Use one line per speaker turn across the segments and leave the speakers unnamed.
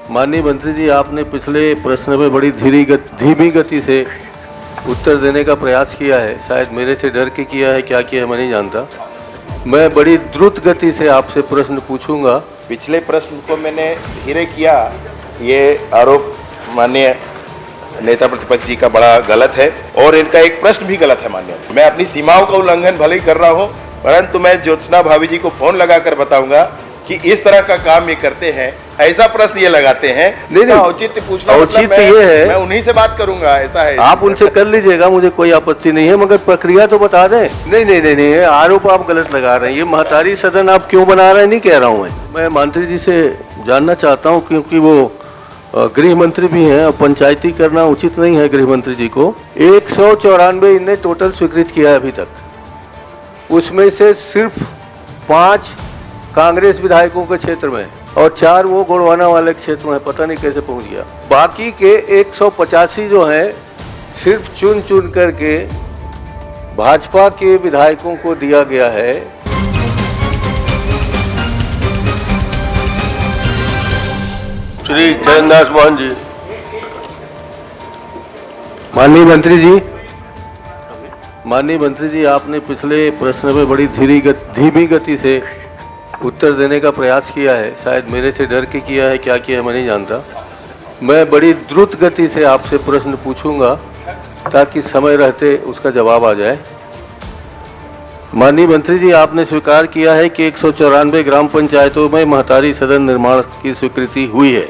माननीय मंत्री जी, आपने पिछले प्रश्न में बड़ी धीमी गति से उत्तर देने का प्रयास किया है। शायद मेरे से डर के किया है, क्या किया है मैं नहीं जानता। मैं बड़ी द्रुत गति से आपसे प्रश्न पूछूंगा।
पिछले प्रश्न को मैंने धीरे किया, ये आरोप माननीय नेता प्रतिपक्ष जी का बड़ा गलत है और इनका एक प्रश्न भी गलत है माननीय। मैं अपनी सीमाओं का उल्लंघन भले ही कर रहा हूं, परंतु मैं ज्योत्सना भाभी जी को फोन लगाकर बताऊंगा कि इस तरह का काम ये करते हैं, ऐसा प्रश्न ये लगाते हैं।
नहीं,
औचित्य पूछना
औचित्य मतलब ये है,
मैं उन्हीं से बात करूंगा, ऐसा है।
आप उनसे कर लीजिएगा, मुझे कोई आपत्ति नहीं है, मगर प्रक्रिया तो बता दें। नहीं, आरोप आप गलत लगा रहे हैं। ये महतारी सदन आप क्यों बना रहे हैं नहीं कह रहा हूँ मैं मंत्री जी से जानना चाहता हूँ, क्योंकि वो गृह मंत्री भी हैं और पंचायती करना उचित नहीं है गृह मंत्री जी को। 194 इनने टोटल स्वीकृत किया है अभी तक, उसमें से सिर्फ 5 कांग्रेस विधायकों के क्षेत्र में और 4 वो गोड़वाना वाले क्षेत्र में, पता नहीं कैसे पहुंच गया। बाकी के 185 जो हैं सिर्फ चुन चुन करके भाजपा के विधायकों को दिया गया है। श्री चरणदास मोहन जी। माननीय मंत्री जी, आपने पिछले प्रश्न में बड़ी धीमी गति से उत्तर देने का प्रयास किया है। शायद मेरे से डर के किया है, क्या किया है मैं नहीं जानता। मैं बड़ी द्रुत गति से आपसे प्रश्न पूछूंगा ताकि समय रहते उसका जवाब आ जाए। माननीय मंत्री जी, आपने स्वीकार किया है कि 194 ग्राम पंचायतों में महतारी सदन निर्माण की स्वीकृति हुई है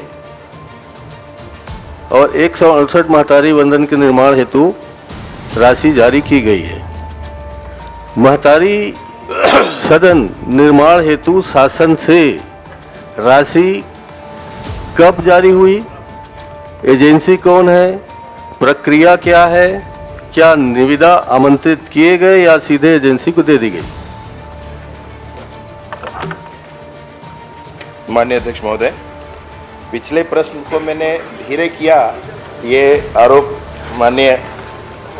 और 168 महतारी वंदन के निर्माण हेतु राशि जारी की गई है। महतारी सदन निर्माण हेतु शासन से राशि कब जारी हुई, एजेंसी कौन है, प्रक्रिया क्या है, क्या निविदा आमंत्रित किए गए या सीधे एजेंसी को दे दी गई?
माननीय अध्यक्ष महोदय, पिछले प्रश्न को मैंने धीरे किया, ये आरोप माननीय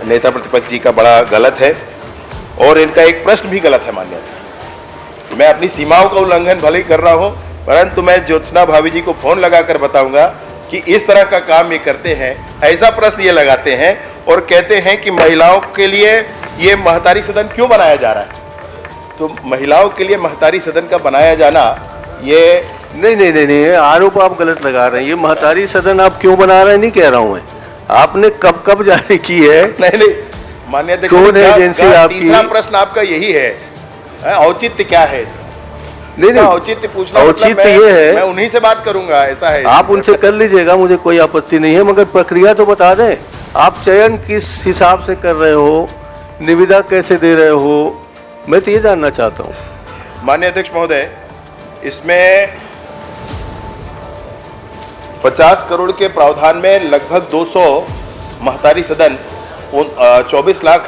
नेता प्रतिपक्ष जी का बड़ा गलत है और इनका एक प्रश्न भी गलत है माननीय। मैं अपनी सीमाओं का उल्लंघन भले ही कर रहा हूं, परंतु मैं ज्योत्सना भाभी जी को फोन लगाकर बताऊंगा कि इस तरह का काम ये करते हैं, ऐसा प्रश्न ये लगाते हैं और कहते हैं कि महिलाओं के लिए ये महतारी सदन क्यों बनाया जा रहा है। तो महिलाओं के लिए महतारी सदन का बनाया जाना, ये
नहीं, आरोप आप गलत लगा रहे हैं। ये महतारी सदन आप क्यों बना रहे हैं नहीं कह रहा हूं मैं। आपने कब जारी की है?
नहीं माननीय अध्यक्ष,
कौन है एजेंसी आपकी?
तीसरा प्रश्न आपका यही है, औचित्य क्या है?
नहीं,
औचित्य पूछना
औचित्य ये है,
मैं उन्हीं से बात करूंगा, ऐसा है।
आप उनसे कर लीजिएगा, मुझे कोई आपत्ति नहीं है, मगर प्रक्रिया तो बता दें। आप चयन किस हिसाब से कर रहे हो, निविदा कैसे दे रहे हो, मैं तो ये जानना चाहता हूँ।
माननीय अध्यक्ष महोदय, इसमें 50 करोड़ के प्रावधान में लगभग 200 महतारी सदन 24 लाख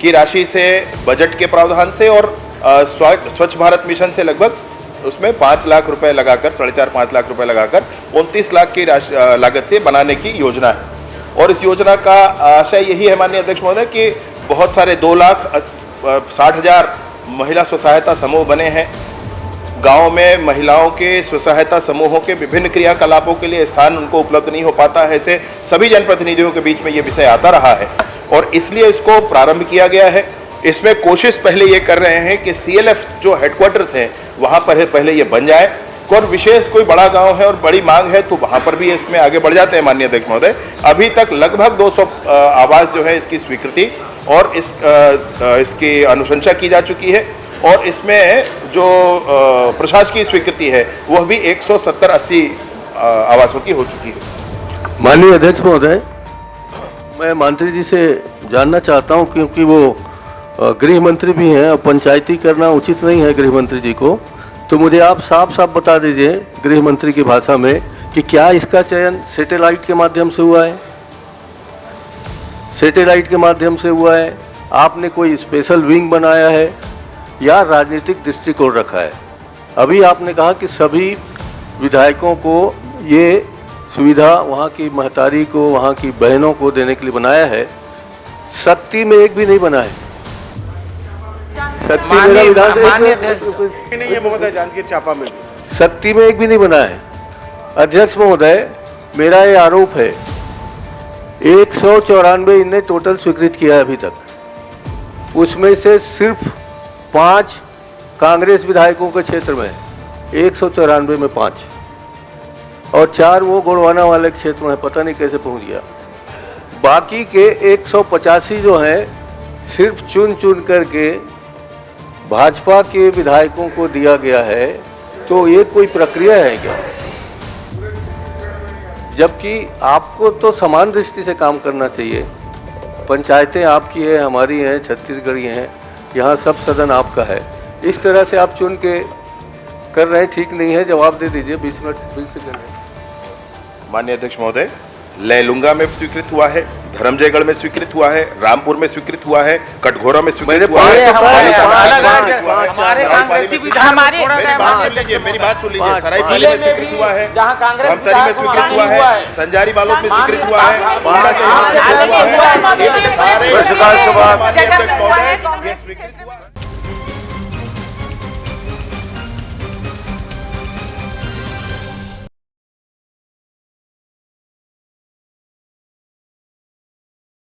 की राशि से बजट के प्रावधान से और स्वच्छ भारत मिशन से लगभग उसमें 5 लाख रुपए लगाकर 4.5-5 लाख रुपए लगाकर 29 लाख की लागत से बनाने की योजना है। और इस योजना का आशय यही है माननीय अध्यक्ष महोदय कि बहुत सारे 2,60,000 महिला स्व सहायता समूह बने हैं। गाँव में महिलाओं के स्व सहायता समूहों के विभिन्न क्रियाकलापों के लिए स्थान उनको उपलब्ध नहीं हो पाता है, ऐसे सभी जनप्रतिनिधियों के बीच में ये विषय आता रहा है और इसलिए इसको प्रारंभ किया गया है। इसमें कोशिश पहले ये कर रहे हैं कि CLF जो हेडक्वार्टर्स हैं वहाँ पर पहले ये बन जाए, और विशेष कोई बड़ा गांव है और बड़ी मांग है तो वहाँ पर भी इसमें आगे बढ़ जाते हैं माननीय अध्यक्ष महोदय। अभी तक लगभग 200 आवास जो है इसकी स्वीकृति और इसकी अनुशंसा की जा चुकी है और इसमें जो प्रशासकीय स्वीकृति है वह भी 170-80 आवासों की हो चुकी है।
माननीय अध्यक्ष महोदय, मैं मंत्री जी से जानना चाहता हूं, क्योंकि वो गृह मंत्री भी हैं और पंचायती करना उचित नहीं है गृह मंत्री जी को, तो मुझे आप साफ बता दीजिए गृह मंत्री की भाषा में कि क्या इसका चयन सैटेलाइट के माध्यम से हुआ है? सैटेलाइट के माध्यम से हुआ है? आपने कोई स्पेशल विंग बनाया है या राजनीतिक दृष्टिकोण रखा है? अभी आपने कहा कि सभी विधायकों को ये सुविधा वहाँ की महतारी को, वहाँ की बहनों को देने के लिए बनाया है। शक्ति में एक भी नहीं बना है। शक्ति मेरा विधान
नहीं, ये बहुत है जानकीर चापा में
शक्ति में एक भी नहीं बना है। अध्यक्ष महोदय, मेरा ये आरोप है 194 इनने टोटल स्वीकृत किया है अभी तक, उसमें से सिर्फ 5 कांग्रेस विधायकों के क्षेत्र में है, 194 में 5, और 4 वो गोड़वाना वाले क्षेत्र में है, पता नहीं कैसे पहुंच गया। बाकी के 185 जो हैं सिर्फ चुन चुन करके भाजपा के विधायकों को दिया गया है। तो ये कोई प्रक्रिया है क्या? जबकि आपको तो समान दृष्टि से काम करना चाहिए। पंचायतें आपकी है, हमारी हैं, छत्तीसगढ़ी हैं, यहाँ सब सदन आपका है। इस तरह से आप चुन के कर रहे हैं, ठीक नहीं है। जवाब दे दीजिए 20 सेकंड।
माननीय अध्यक्ष महोदय, लैलूंगा में स्वीकृत हुआ है, धर्मजयगढ़ में स्वीकृत हुआ है, रामपुर में स्वीकृत हुआ है, कटघोरा में स्वीकृत हुआ है। मेरी बात सुन लीजिए। सरायपाली में स्वीकृत हुआ है, धमतरी में स्वीकृत हुआ है, संजारी बालोद में स्वीकृत हुआ है, माननीय अध्यक्ष महोदय, ये स्वीकृत हुआ है।